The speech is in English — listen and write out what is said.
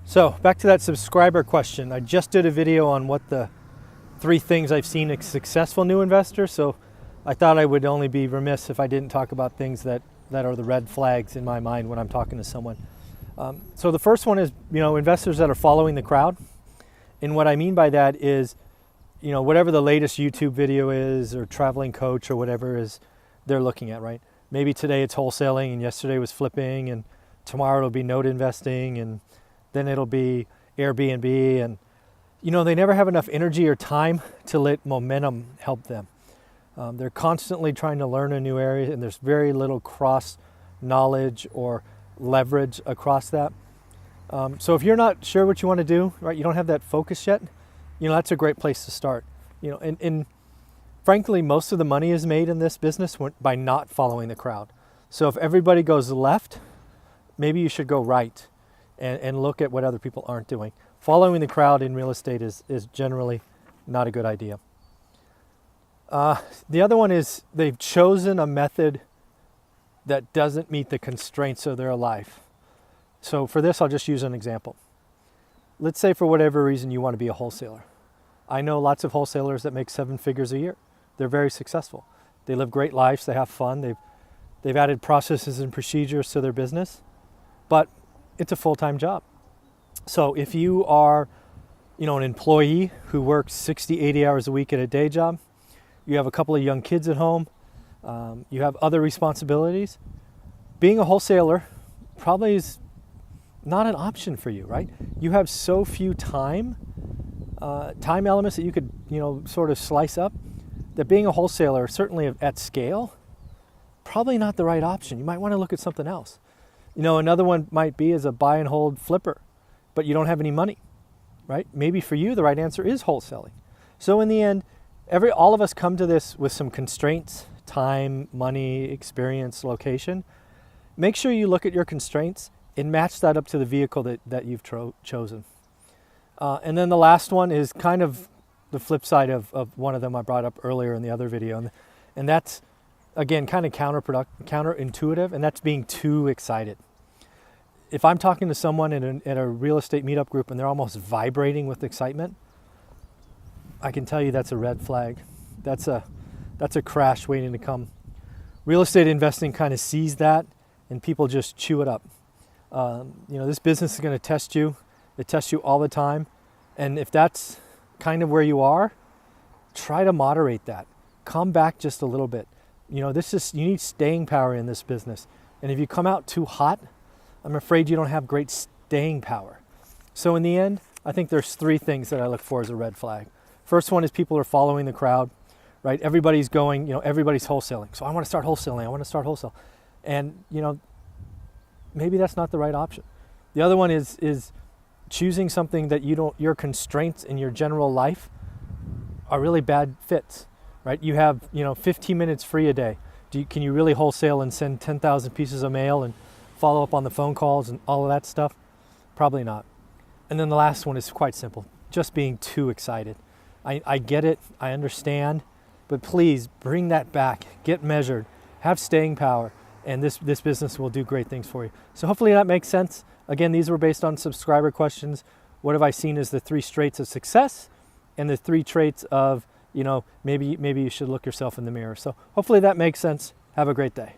So back to that subscriber question. I just did a video on what the 3 things I've seen a successful new investor. So I thought I would only be remiss if I didn't talk about things that are the red flags in my mind when I'm talking to someone. So the first one is, investors that are following the crowd. And what I mean by that is, whatever the latest YouTube video is or traveling coach or whatever is they're looking at, right? Maybe today it's wholesaling and yesterday was flipping and tomorrow it'll be note investing and then it'll be Airbnb, and they never have enough energy or time to let momentum help them. They're constantly trying to learn a new area, and there's very little cross knowledge or leverage across that. So if you're not sure what you want to do, right, you don't have that focus yet, that's a great place to start. And frankly, most of the money is made in this business by not following the crowd. So if everybody goes left, maybe you should go right and look at what other people aren't doing. Following the crowd in real estate is generally not a good idea. The other one is they've chosen a method that doesn't meet the constraints of their life. So for this, I'll just use an example. Let's say for whatever reason you want to be a wholesaler. I know lots of wholesalers that make 7 figures a year. They're very successful. They live great lives. They have fun. They've added processes and procedures to their business, but it's a full-time job. So if you are, an employee who works 60, 80 hours a week at a day job, you have a couple of young kids at home, you have other responsibilities, being a wholesaler probably is not an option for you, right? You have so few time elements that you could, sort of slice up, that being a wholesaler, certainly at scale, probably not the right option. You might want to look at something else. Another one might be as a buy and hold flipper, but you don't have any money, right? Maybe for you, the right answer is wholesaling. So in the end, all of us come to this with some constraints: time, money, experience, location. Make sure you look at your constraints and match that up to the vehicle that you've chosen. And then the last one is kind of the flip side of one of them I brought up earlier in the other video. And that's, again, kind of counterintuitive, and that's being too excited. If I'm talking to someone at a real estate meetup group and they're almost vibrating with excitement, I can tell you that's a red flag. That's a crash waiting to come. Real estate investing kind of sees that, and people just chew it up. This business is going to test you. It tests you all the time. And if that's kind of where you are, try to moderate that. Come back just a little bit. You need staying power in this business. And if you come out too hot, I'm afraid you don't have great staying power. So in the end, I think there's 3 things that I look for as a red flag. First one is people are following the crowd, right? Everybody's going, everybody's wholesaling. So I want to start wholesaling. I want to start wholesale. And, maybe that's not the right option. The other one is choosing something that your constraints in your general life are really bad fits, right? You have, 15 minutes free a day. Can you really wholesale and send 10,000 pieces of mail and follow up on the phone calls and all of that stuff? Probably not. And then the last one is quite simple, just being too excited. I get it, I understand, but please bring that back, get measured, have staying power, and this business will do great things for you. So hopefully that makes sense. Again, these were based on subscriber questions. What have I seen as the 3 traits of success and the 3 traits of, maybe you should look yourself in the mirror. So hopefully that makes sense. Have a great day.